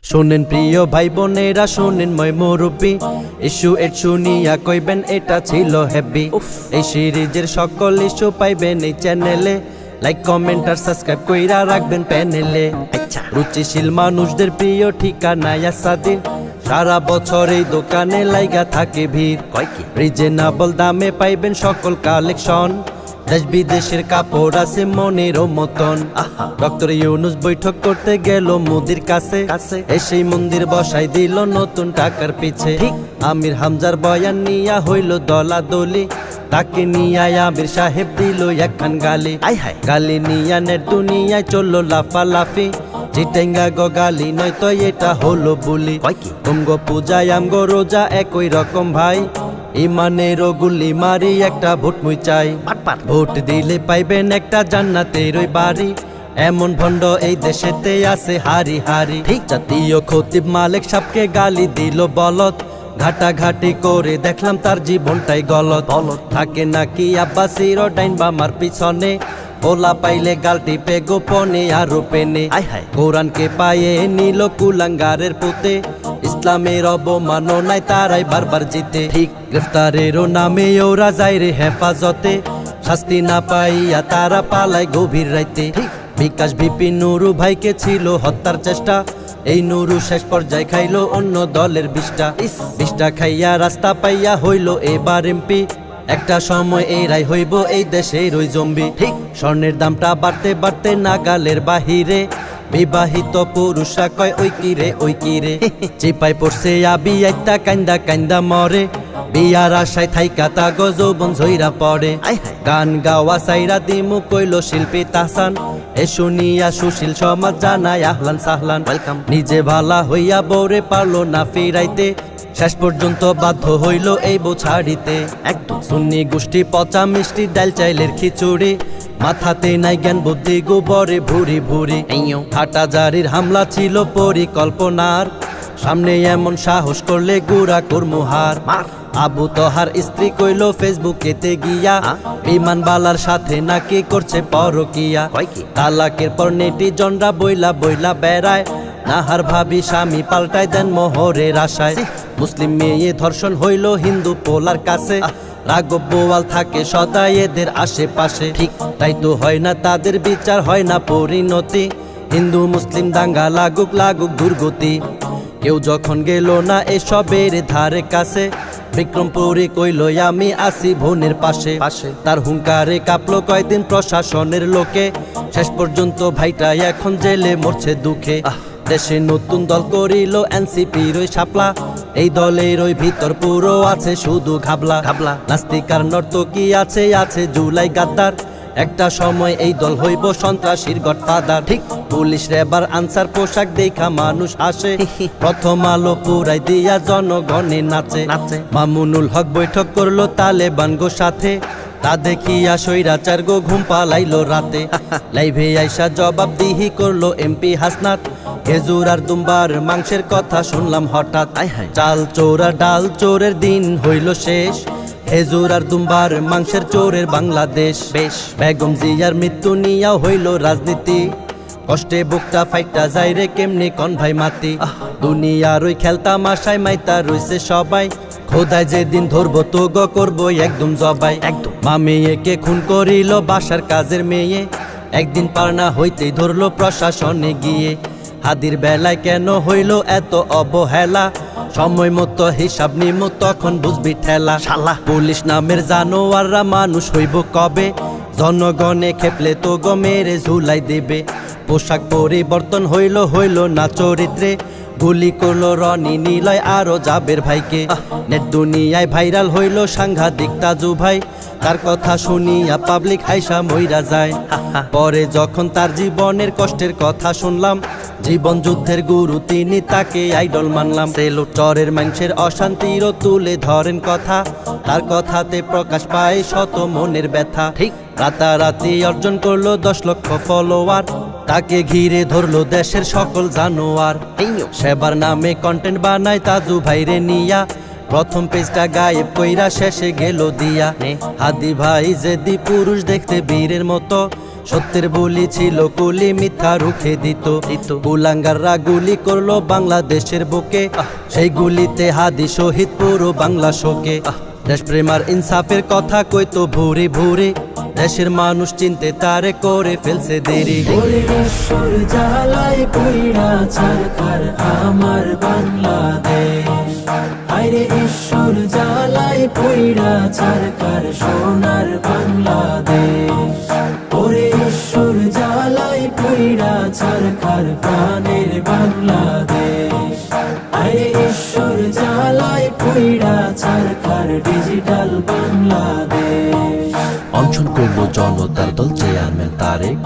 শোনেন প্রিয় ভাই বোনেরা, শোনেন মই মুরব্বি, ইস্যু এর শুনিয়া কইবেন এটা ছিল হেভি। এই সিরিজের সকল ইস্যু পাইবেন এই চ্যানেলে, লাইক কমেন্ট আর সাবস্ক্রাইব কইরা রাখবেন প্যানেলে। রুচিশীল মানুষদের প্রিয় ঠিকানা ইয়াসাদিন, সারা বছর এই দোকানে লাইগা থাকে ভিড়। রিজনেবল দামে পাইবেন সকল কালেকশন, দেশ বিদেশের কাপড় আছে মনেরও মতন। ডক্টর ইউনুস বৈঠক করতে গেল মোদির কাছে, এসেই মন্দির বসাই দিল নতুন টাকার পিছে। আমির হামজার বয়ান নিয়া হইল দলাদলি, তাকে নিয়া আমির সাহেব দিল একখান গালি। গালি নিয়া নেট দুনিয়ায় চললো লাফালাফি, চিটেঙ্গা গো গালি নয়তো এটা হলো বুলি। তুমগো পূজায় আমগো রোজা একই রকম ভাই, ইমানেরও গুলি মারি একটা ভোট মুই চাই। ভোট দিলে পাইবেন একটা জান্নাতের ওই বাড়ি, এমন ভণ্ড এই দেশেতে আছে হারি হারি। জাতীয় খতিব মালিক সাহেবকে গালি দিল বলদ, ঘাটাঘাটি করে দেখলাম তার জীবনটাই গলত। থাকে নাকি আব্বাসির ডাইন বামার পিছনে, ওলা পাইলে গাল টিপে গোপনে আরো পেনে। কোরআনকে পায়ে নিল কুলাঙ্গারের পুতে, ইসলামের অবমাননায় তারাই বারবার জিতে। ঠিক গ্রেফতারেরও নামে ওরা যায় রে হেফাজতে, শাস্তি না পাইয়া তারা পালায় গভীর রাইতে। বিকাশ ভিপি নুরু ভাইকে ছিল হত্যার চেষ্টা, এই নুরু শেষ পর্যায়ে খাইলো অন্য দলের বিষটা খাইয়া রাস্তা পাইয়া হইল এবার এমপি। একটা সময় এরাই হইব এই দেশের ওই জম্বি। স্বর্ণের দামটা বাড়তে বাড়তে নাগালের বাহিরে, বিবাহিত পুরুষরা কয় ওই কিরে ওই কিরে। চিপাই পড়ছে আবি একটা কান্দা কান্দা মরে, বিয়ার আশায় থাইকা তা গজবন ঝইরা পড়ে। গান গাওয়া সাইরা দিমু কইল শিল্পী তাহসান, এ শুনিয়া সুশীল সমাজ জানায় আহলান সাহলান। নিজে ভালা হইয়া বউরে পারলো না ফিরাইতে, শেষ পর্যন্ত বাধ্য হইল এই বউ ছাড়িতে। একদম সুন্নি গোষ্ঠী পচা মিষ্টি ডাল চাইলের খিচুড়ি, মাথাতে নাই জ্ঞান বুদ্ধি গোবরে ভুরি ভুরি। হাটাজারির হামলা ছিল পরিকল্পনার, সামনে এমন সাহস করলে গুড়া কর্মহার। আবু তহার স্ত্রী কইল ফেসবুকেতে গিয়া, বিমান বালার সাথে নাকি করছে পরকিয়া। তালাকের পর নেটিজনরা বইলা বইলা বেড়ায়, নাহার ভাবি স্বামী পাল্টাই দেন মোহরের আশায়। মুসলিম মেয়ে ধর্ষণ হইল হিন্দু পোলার কাছে, রাগব বোয়াল থাকে সদাই এদের আশেপাশে। ঠিক তাই তো হয় না তাদের বিচার, হয় না পরিণতি, হিন্দু মুসলিম দাঙ্গা লাগুক লাগুক দুর্গতি। কেউ যখন গেল না এসবের ধারে কাছে, বিক্রমপুরে কইল আমি আসি বোনের পাশে। তার হুঙ্কারে কাঁপলো কয়দিন প্রশাসনের লোকে, শেষ পর্যন্ত ভাইটা এখন জেলে মরছে দুঃখে। দেশে নতুন দল করিল এনসিপির ওই শাপলা, এই দলের ওই ভিতর পুরো আছে শুধু ঘাবলা। নাস্তিক আর নর্তকী আছে আছে জুলাই গাদ্দার, একটা সময় এই দল হইব সন্ত্রাসীর গডফাদার। ঠিক পুলিশ রেবার আনসার পোশাক দেখা মানুষ আসে, প্রথম আলো পুরাই দিয়া জনগণে নাচে। মামুনুল হক বৈঠক করলো তালেবান গো সাথে, তা দেখিয়া স্বৈরাচার গো ঘুম পালাইলো রাতে। লাইভে আইসা জবাব দিহি করলো এমপি হাসনাত, খেজুর আর দুম্বার মাংসের কথা শুনলাম হঠাৎ। চাল চোর আর ডাল চোরের দিন হইল শেষ, খেজুর আর দুম্বার মাংসের চোরের বাংলাদেশ। বেগম জিয়ার মৃত্যু নিয়াও হইল রাজনীতি, কষ্টে বুকটা ফাইটা যায় রে কেমনে কন ভাই মাতি। দুনিয়ার ওই খেলতামাশায় মাইতা রইছে সবাই, খোদায় যেদিন ধরবো তো গো করবো একদম জবাই। মা মেয়েকে খুন করিল বাসার কাজের মেয়ে, একদিন পারনা হইতেই ধরলো প্রশাসনে গিয়ে। হাদির বেলায় কেন হইল এত অবহেলা, সময় মতো হিসাব নিমু তখন বুঝবি ঠেলা। পুলিশ নামের জানোয়াররা মানুষ হইব কবে, জনগণে খেপলে তো গো মেরে ঝুলাই দেবে। পোশাক পরিবর্তন হইল হইল না চরিত্রে, গুলি করলো রনি নিলয় আরো জাবের ভাইকে। নেট দুনিয়ায় ভাইরাল হইল সাংঘাতিক তাজু ভাই, তার কথা শুনিয়া পাবলিক হাইসা মইরা যায়। পরে যখন তার জীবনের কষ্টের কথা শুনলাম, জীবন যুদ্ধের গুরু তিনি, তাকে আইডল মানলাম। চরের মানুষের অশান্তিরও তুলে ধরেন কথা, তার কথাতে প্রকাশ পায় শত মনের ব্যথা। ঠিক রাতারাতি অর্জন করলো 10 লক্ষ ফলোয়ার, তাকে ঘিরে ধরলো দেশের সকল জানোয়ার। সেবার নামে কন্টেন্ট বানায় তাজু ভাইরে নিয়া, প্রথম পেজটা গায়েব কইরা শেষে গেল দিয়া। হাদি ভাই জেদি পুরুষ দেখতে বীরের মতো, সত্যের বুলি ছিল কুলি, মিথ্যা রুখে দিত। কুলাঙ্গাররা গুলি করলো বাংলাদেশের বুকে, সেই গুলিতে হাদি শহীদ পুরো বাংলা শোকে। দেশপ্রেম আর ইনসাফের কথা কইতো ভুরি ভুরি, দেশের মানুষ চিনতে তারে করে ফেলছে দেরি। ঈশ্বর জ্বালায় পুইরা ছারখার আমার বাংলাদেশ, আরে ঈশ্বর জ্বালায় পুইরা ছারখার সোনার বাংলাদেশ। ওরে ঈশ্বর জ্বালায় পুইরা ছারখার প্রাণের বাংলাদেশ, আরে ঈশ্বর জ্বালায় পুইরা ছারখার ডিজিটাল বাংলাদেশ। অনশন করলো জনতার দল চেয়ারম্যান তারেক,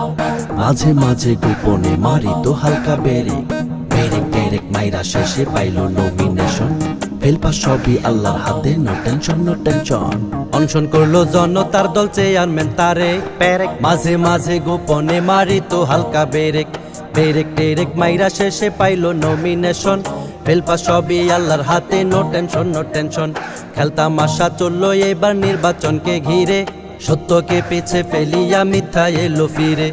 মাঝে মাঝে গোপনে মারিত হালকা বেরেক। বেরেক টেরেক মাইরা শেষে পাইলো নমিনেশন, ফেলপা সবই আল্লাহর হাতে, নো টেনশন নো টেনশন। অনশন করলো জনতার দল চেয়ারম্যান তারেক, মাঝে মাঝে গোপনে মারিত হালকা বেরেক। বেরেক টেরেক মাইরা শেষে পাইলো নমিনেশন, ফেলপা সবই আল্লাহর হাতে, নো টেনশন নো টেনশন। খেলতামাশা চললো এবার নির্বাচনকে ঘিরে, সত্যকে পিছে ফেলিয়া মিথ্যা এলো ফিরে।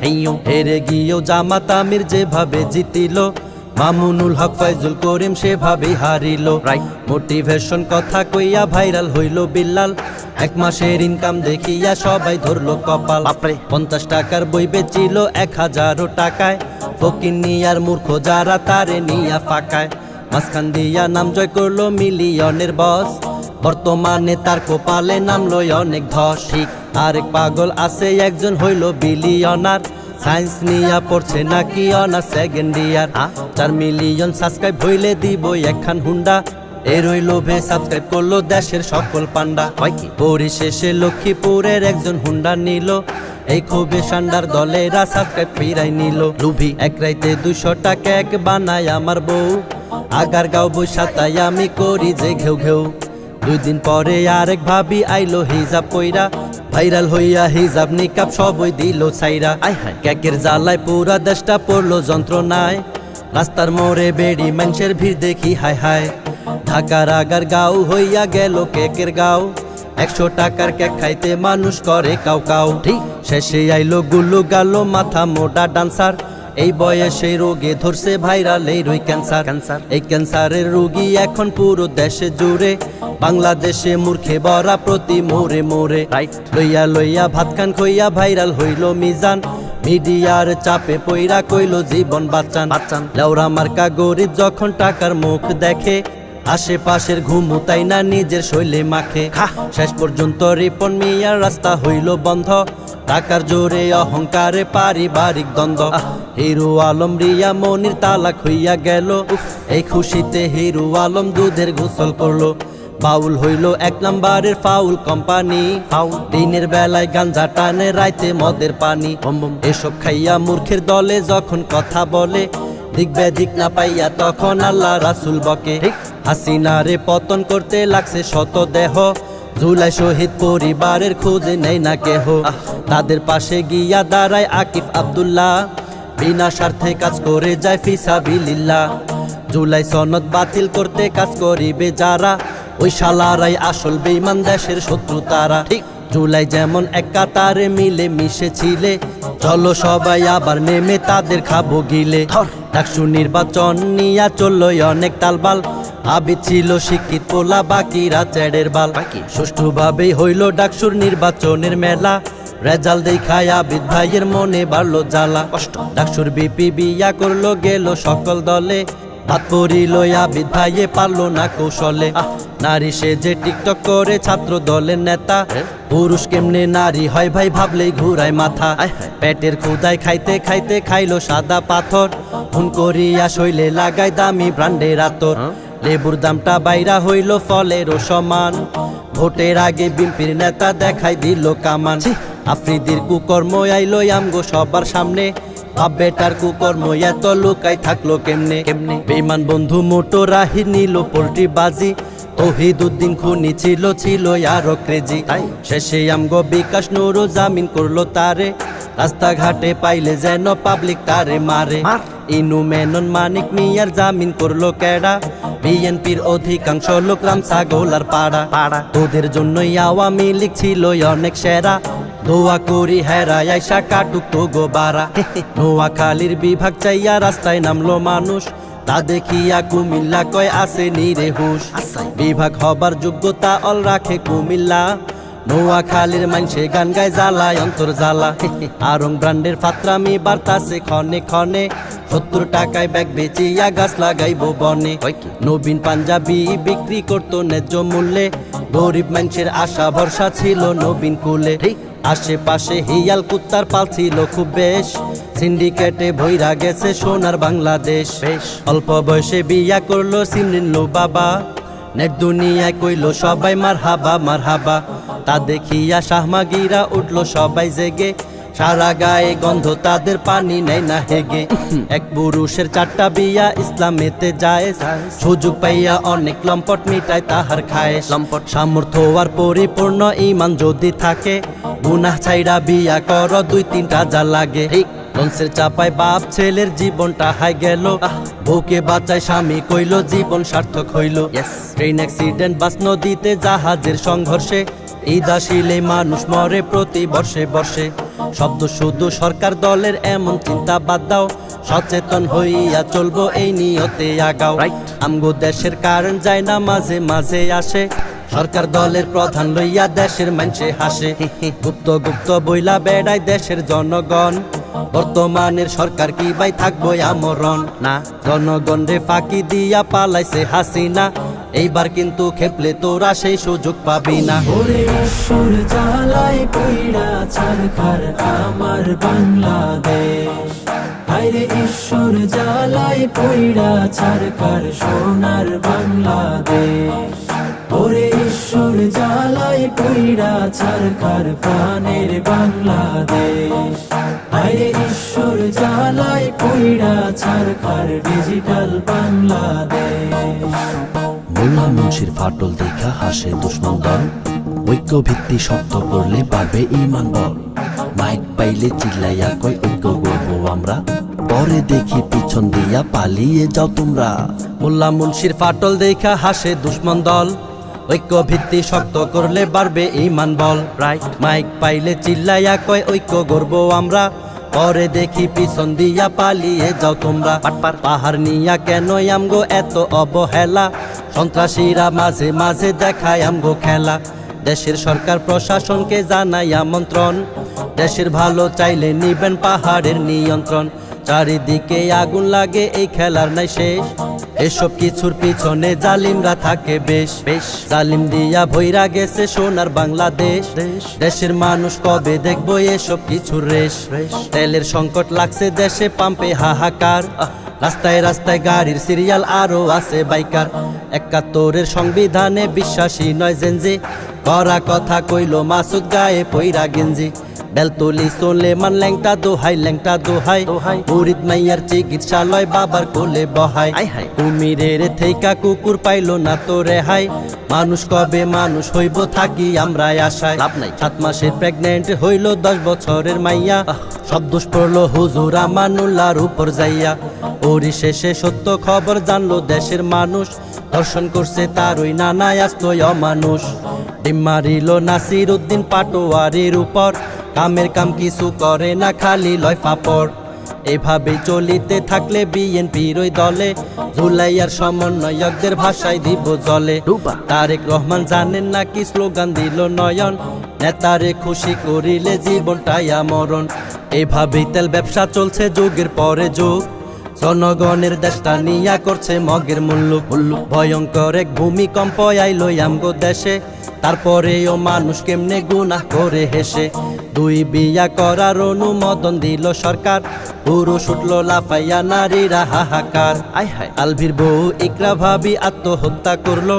হেরে গিয়েও জামাত আমির যেভাবে জিতিল, মামুনুল হক ফয়জুল করিম সেভাবেই হারিল। মোটিভেশন কথা কইয়া ভাইরাল হইল বিল্লাল, এক মাসের ইনকাম দেখিয়া সবাই ধরলো কপাল। 50 টাকার বই বেচিল 1000 টাকায়, ফকিন্নি আর মূর্খ যারা তারে নিয়া ফাঁকায়। মাঝখান দিয়া নাম জয় করলো মিলিয়নের বস, বর্তমানে তার কপালে নামলো অনেক ধস। ঠিক আরেক পাগল আছে একজন হইল বিলিয়নার, সায়েন্স নিয়া পড়ছে নাকি honour second year. 4 million subscribe হইলে দিব একখান হুন্ডা, এরই লোভে সাবস্ক্রাইব করলো দেশের সকল পান্ডা। পরিশেষে লক্ষ্মীপুরের একজন হুন্ডা নিল, এই ক্ষোভে সান্ডার দলেরা সাবস্ক্রাইব ফিরাই নিল। লুভি এক রাইতে 200 টাকা এক বানায় আমার বউ, আগার গাও বৈশা তাই আমি করি যে ঘেউ ঘেউ। 2 দিন পরে আরেক ভাবি আইলো হিজাব পইরা, ভাইরাল হইয়া হিজাব নিকাব সবই দিল ছাইরা। কেকের জ্বালায় পুরা দেশটা পড়লো যন্ত্রণায়, রাস্তার মোড়ে বেড়ি মানুষের ভিড় দেখি হায় হায়। ঢাকার আগার গাও হইয়া গেল কেকের গাও, 100 টাকার কেক খাইতে মানুষ করে কাউ কাউ। শেষে আইলো গুল্লু গালো মাথা মোটা ডান্সার, এই বয়সে রোগে ধরছে ভাইরাল এই রই ক্যান্সার। এই ক্যান্সারের রোগী এখন পুরো দেশে জুড়ে, বাংলাদেশে মূর্খে ভরা প্রতি মোড়ে মোড়ে। লইয়া লইয়া ভাত খান খইয়া ভাইরাল হইল মিজান, মিডিয়ার চাপে পইরা কইলো জীবন বাঁচান। লেওরা মার্কা গরিব যখন টাকার মুখ দেখে, আশেপাশের ঘুমু তাই না নিজের শৈলে মাখে। শেষ পর্যন্ত রিপন মিয়ার রাস্তা হইল বন্ধ, টাকার জোরে অহংকারে পারিবারিক দ্বন্দ্ব। হিরো আলম রিয়া মনির তালাক হইয়া গেল, এই খুশিতে হিরো আলম দুধের গোসল করলো। বাউল হইল 1 নম্বরের ফাউল কোম্পানি, দিনের বেলায় গাঞ্জা টানে রাইতে মদের পানি। এসব খাইয়া মূর্খের দলে যখন কথা বলে, দিক বেদিক না পাইয়া তখন আল্লাহ রাসুল বকে। হাসিনারে পতন করতে লাগছে শত দেহ, জুলাই শহীদ পরিবারের খোঁজে নেই না কেহ। তাদের পাশে গিয়া দাঁড়ায় আকিব আব্দুল্লাহ, বিনা স্বার্থে কাজ করে যায় ফিসাবিলিল্লাহ। জুলাই সনদ বাতিল করতে কাজ করিবে যারা, ওই শালারাই আসল বেঈমান দেশের শত্রু তারা। জুলাই যেমন এক কাতারে মিলে মিশে ছিলে, চলো সবাই আবার নেমে তাদের খাবো গিলে। ডাকসু নির্বাচন নিয়া চললো অনেক তালবাল, আবিদ ছিল শিক্ষিত পোলা বাকিরা চ্যাডের বাল। সুষ্ঠুভাবেই হইল ডাকসুর নির্বাচনের মেলা, রেজাল্ট দেখায় আবিদ ভাইয়ের মনে বাড়লো জ্বালা। ডাকসুর বিপি বিয়া করলো গেল সকল দলে, হাত পড়িল আবিদ ভাইয়ে পারলো না কৌশলে। নারী সে যে টিকটক করে ছাত্র দলের নেতা, পুরুষ কেমনে নারী হয় ভাই ভাবলেই ঘুরায় মাথা। পেটের ক্ষুদায় খাইতে খাইতে খাইলো সাদা পাথর, খুন করিয়া শৈলে লাগায় দামি ব্র্যান্ডের আতর। লেবুর দামটা বাইরা হইল ফলেরও সমান, ভোটের আগে বিএনপির নেতা দেখাই দিল কামান। আফ্রিদির কুকর্ম আইলো আমগো সবার সামনে, বাপ বেটার কুকর্ম এত লুকাই থাকলো কেমনে। বেঈমান বন্ধু মোটো রাহি নিল পোল্ট্রি বাজি, তৌহিদুদ্দিন খুনি ছিল আরো ক্রেজি। শেষে আমগো বিকাশ নুরু জামিন করলো তারে, রাস্তাঘাটে পাইলে যেন পাবলিক তারে মারে। ইনু মেনন মানিক মিয়ার জামিন করলো কেডা, বিএনপির অধিকাংশ লোক রামসা গোলার পাড়া। তোদের জন্যই আওয়ামী লীগ ছিল অনেক সেরা, দোয়া করি হেরাই আইসা কাটুক তো গো বারা নোয়াখালীর বিভাগ চাইয়া রাস্তায় নামলো মানুষ তা দেখিয়া কুমিল্লা কয় আছে নিরে হুশ বিভাগ হবার যোগ্যতা অল রাখে কুমিল্লা নোয়াখালীর মাইনসে গান গায় জ্বালায় অন্তর জ্বালা আরং ব্র্যান্ডের ফাত্রামি বার্তাছে ক্ষণে ক্ষণে 70 টাকায় ব্যাগ বেচিয়া গাছ লাগাইবো বনে নবীন পাঞ্জাবি বিক্রি করতো ন্যায্য মূল্যে গরিব মানুষের আশা ভরসা ছিল নবীন কুলে আশেপাশে হিয়াল কুত্তার পাল ছিল খুব বেশ সিন্ডিকেটে ভৈরা গেছে সোনার বাংলাদেশ অল্প বয়সে বিয়া করলো সিমরিন লো বাবা নেট দুনিয়ায় কইলো সবাই মারহাবা তা দেখিয়া শাহমাগিরা উঠলো সবাই জেগে সারা গায়ে গন্ধ তাদের পানি নেই না হেগে এক পুরুষের 4টা বিয়া ইসলামেতে যায় সুযোগ পাইয়া অনেক লম্পট মিটায় তাহার খায় লম্পট সামর্থ্য আর পরিপূর্ণ ঈমান যদি থাকে গুনাহ ছাইরা বিয়া কর 2-3টা যা লাগে লঞ্চের চাপায় বাপ ছেলের জীবনটা হাই গেল বউকে বাঁচায় স্বামী কইল জীবন সার্থক হইল ট্রেন অ্যাক্সিডেন্ট বাস নদীতে জাহাজের সংঘর্ষে ঈদ আসিলে মানুষ মরে প্রতি বর্ষে শব্দ শুধু সরকার দলের এমন চিন্তা বাদ দাও সচেতন হইয়া চলবো এই নিয়তে আগাও আমগো দেশের কারেন্ট যায় না মাঝে মাঝে আসে সরকার দলের প্রধান লইয়া দেশের মানুষে হাসে গুপ্ত গুপ্ত বইলা বেড়ায় দেশের জনগণ বর্তমানের সরকার কি ভাই থাকবো আমরণ না জনগণ রে ফাঁকি দিয়া পালাইছে হাসিনা এইবার কিন্তু খেপলে তোরা সেই সুযোগ পাবি না ওরে ঈশ্বর জ্বালায় পইড়া ছারখার আমার বাংলাদেশ হায়রে ঈশ্বর জ্বালায় পইড়া ছারখার সোনার বাংলাদেশ ওরে ঈশ্বর জ্বালায় পইড়া ছারখার প্রাণের বাংলাদেশ হায়রে ঈশ্বর জ্বালায় পইড়া ছারখার ডিজিটাল বাংলাদেশ মোল্লা মুন্সির ফাটল দেখা হাসে দুশ্মন দল ঐক্য ভিত্তি শক্ত করলে পারবে ঈমান বল মাইক পাইলে চিল্লাইয়া কয় ঐক্য করবো আমরা পরে দেখি পিছন দিয়া পালিয়ে যাও তোমরা মোল্লা মুন্সির ফাটল দেখা হাসে দুশ্মন দল ঐক্য ভিত্তি শক্ত করলে বাড়বে ঈমান বল মাইক পাইলে চিল্লাইয়া কয় ঐক্য করবো আমরা পরে দেখি পিছন দিয়া পালিয়ে যাও তোমরা পাহাড় নিয়া কেন আমগো এত অবহেলা সন্ত্রাসীরা মাঝে মাঝে দেখায় আমগো খেলা দেশের সরকার প্রশাসনকে জানাই আমন্ত্রণ দেশের ভালো চাইলে নিবেন পাহাড়ের নিয়ন্ত্রণ চারিদিকে আগুন লাগে এই খেলার নাই শেষ এসব কিছুর পিছনে জালিমরা থাকে বেশ জালিম দিয়া ভৈরা গেছে সোনার বাংলাদেশ দেশের মানুষ কবে দেখবো এসব কিছুর রেশ তেলের সংকট লাগছে দেশে পাম্পে হাহাকার রাস্তায় রাস্তায় গাড়ির সিরিয়াল আরো আছে বাইকার 71-এর সংবিধানে বিশ্বাসী নয় জেনজি করা কথা কইলো মাসুদ গায়ে পইরা গেঞ্জি বেলতলি সোলেমান ল্যাংটা দোহাই মুরিদ মাইয়ার চিকিৎসালয় বাবার কোলে বহাই কুমিরের থেইকা কুকুর পাইলো না তো রেহাই মানুষ কবে মানুষ হইব থাকি আমরা আশায় 7 মাসের প্রেগনেন্ট হইল 10 বছরের মাইয়া সব দোষ পড়লো হুজুর আমানুল্লাহর উপর যাইয়া পরিশেষে সত্য খবর জানলো দেশের মানুষ দর্শন করছে তার ওই নানায় আসতো অমানুষ ডিম মারিল নাসির উদ্দিন পাটোয়ারির উপর কামের কাম কিছু করে না খালি লয় ফাপড় এভাবে চলিতে থাকলে বিএনপির ওই দলে জুলাইয়ার সমন্বয়কদের ভাষায় দিব জলে তারেক রহমান জানেন না কি স্লোগান দিল নয়ন নেতারে খুশি করিলে জীবনটাই আমরণ এভাবেই তেল ব্যবসা চলছে যুগের পরে যুগ জনগণের দেশটা নিয়া করছে মগের মুল্লুক ভয়ঙ্কর এক ভূমিকম্প আইলো আমগো দেশে তারপরেও মানুষ কেমনে গুনাহ করে হেসে 2 বিয়া করার অনুমোদন দিল সরকার পুরুষ উঠলো লাফাইয়া নারীরা হাহাকার আলভির বউ ইকরা ভাবি আত্মহত্যা করলো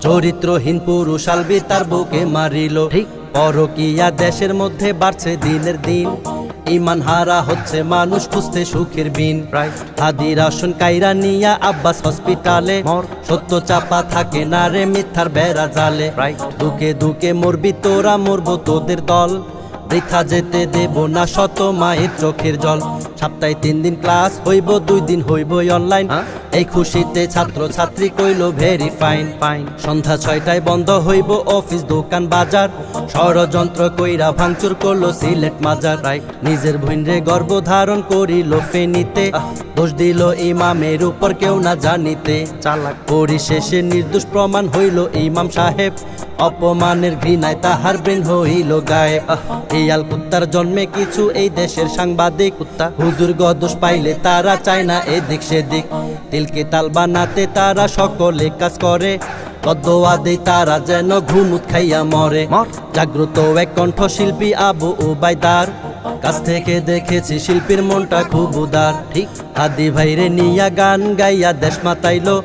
চরিত্রহীন পুরুষ আলভি তার বউকে মারিল পরকিয়া দেশের মধ্যে বাড়ছে দিনের দিন ঈমান হারা হচ্ছে মানুষ খুঁজতে সুখের বিন হাদির আসন কাইরা নিয়া আব্বাস হসপিটালে সত্য চাপা থাকে না রে মিথ্যার বেড়া জালে দুকে দুকে মরবি তোরা মরবো তোদের দল বৃথা যেতে দেব না শত মায়ের চোখের জল সপ্তাহে 3 দিন ক্লাস হইব 2 দিন হইব অনলাইন এই খুশিতে ছাত্র ছাত্রী কইল ভেরি ফাইন ফাইন। সন্ধ্যা 6টায় বন্ধ হইব অফিস দোকান বাজার, ষড়যন্ত্র কইরা ভাঙচুর করলো সিলেট মাজার। নিজের ভৈনরে গর্ব ধারণ করিল ফেনীতে, দোষ দিল ইমামের উপর কেউ না জানিতে। চালাক পরিশেষে নির্দোষ প্রমাণ হইল ইমাম সাহেব, অপমানের ঘৃণায় তাহার ব্রেন হইল গায়েব। এই আল কুত্তার জন্মে কিছু এই দেশের সাংবাদিক, হুজুর গদোষ পাইলে তারা চায় না এদিক সেদিক। তিলকে তাল বানাতে তারা সকলে কাজ করে, তদ্দোয়া দেই তারা যেন ঘুমুত খাইয়া মরে। জাগ্রত এক কণ্ঠশিল্পী আবু উবাইদার কাছ থেকে দেখেছি শিল্পীর মনটা খুব উদার। ঠিক হাদি ভাইরে নিয়া গান গাইয়া দেশ মাতাইলো,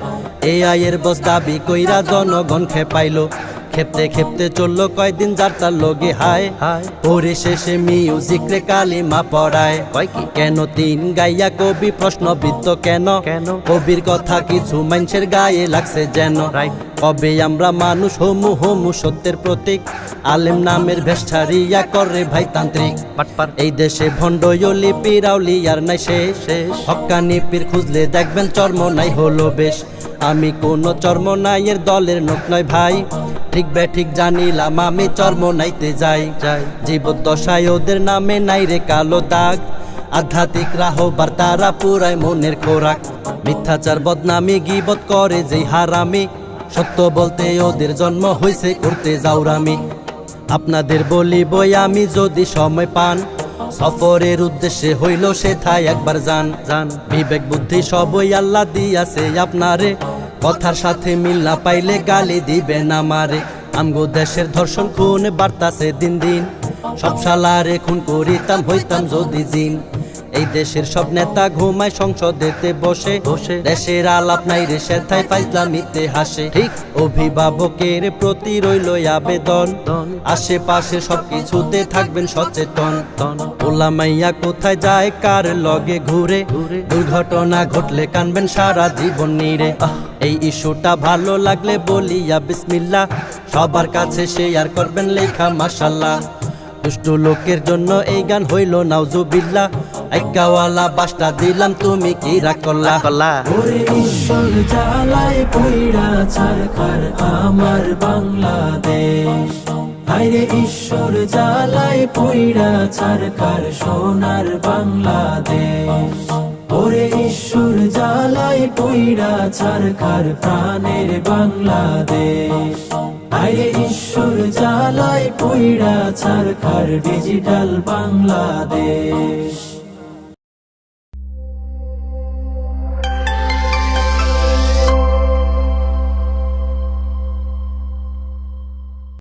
AI এর বস দাবি কইরা জনগণ খেপাইলো। খেপতে খেপতে চললো কয়দিন যার তার লগে হায় হায়, পরিশেষে মিউজিক রে কালিমা পড়ায়। কয় কি কেন তিন গাইয়া কবি প্রশ্নবিদ্ধ কেন, কবির কথা কিছু মানুষের গায়ে লাগছে যেন। কবে আমরা মানুষ হমু হমু সত্যের প্রতীক, আলেম নামের ভেষ ছাড়িয়া করে ভাই তান্ত্রিক। এই দেশে ভণ্ডয়লি পিরাউলি আর নাই শেষ, হক্কানি পীর খুঁজলে দেখবেন চর্ম নাই হলো বেশ। আমি কোন চর্ম নাইয়ের দলের নোট নয় ভাই, ঠিক বে ঠিক জানিলাম আমি চর্ম নাইতে যাই। জীবদ্দশায় ওদের নামে নাই রে কালো দাগ, আধ্যাত্মিক রাহবার তারা পুরাই মনের খোরাক। মিথ্যাচার বদনামি গীবত করে যেই হারামি, সত্য বলতে ওদের জন্ম হইছে করতে যাওরামি। আপনাদের বলিব আমি যদি সময় পান, সফরের উদ্দেশ্যে হইল সেথায় একবার যান। বিবেক বুদ্ধি সবই আল্লাহ দিয়াছে আপনারে, কথার সাথে মিল না পাইলে গালি দিবেন আমারে। আমগো দেশের ধর্ষণ খুন বাড়তাছে দিন দিন, সব শালারে খুন করিতাম হইতাম যদি জিন। এই দেশের সব নেতা ঘুমায় সংসদেতে বসে বসে, দেশের আলাপ নাই রে সেথায় ফাইজলামিতে হাসে। ঠিক অভিভাবকের প্রতি রইল আবেদন, আশেপাশে সবকিছুতে থাকবেন সচেতন। ওলা মাইয়া কোথায় যায় কার লগে ঘুরে, দুর্ঘটনা ঘটলে কানবেন সারা জীবন নিরে। এই ইস্যুটা ভালো লাগলে বলিয়া বিসমিল্লাহ, সবার কাছে শেয়ার করবেন লেখা মাশাআল্লাহ। দুষ্ট লোকের জন্য এই গান হইল নাউজুবিল্লাহ, আইকাওয়ালা বাসটা দিলাম তুমি কি রাগ করলা। ওরে ঈশ্বর জ্বালায় পইড়া ছারখার আমার বাংলাদেশ, হায়রে ঈশ্বর জ্বালায় পইড়া ছারখার সোনার বাংলাদেশ। ওরে ঈশ্বর জ্বালায় পইড়া ছারখার প্রাণের বাংলাদেশ, হায়রে ঈশ্বর জ্বালায় পইড়া ছারখার ডিজিটাল বাংলাদেশ।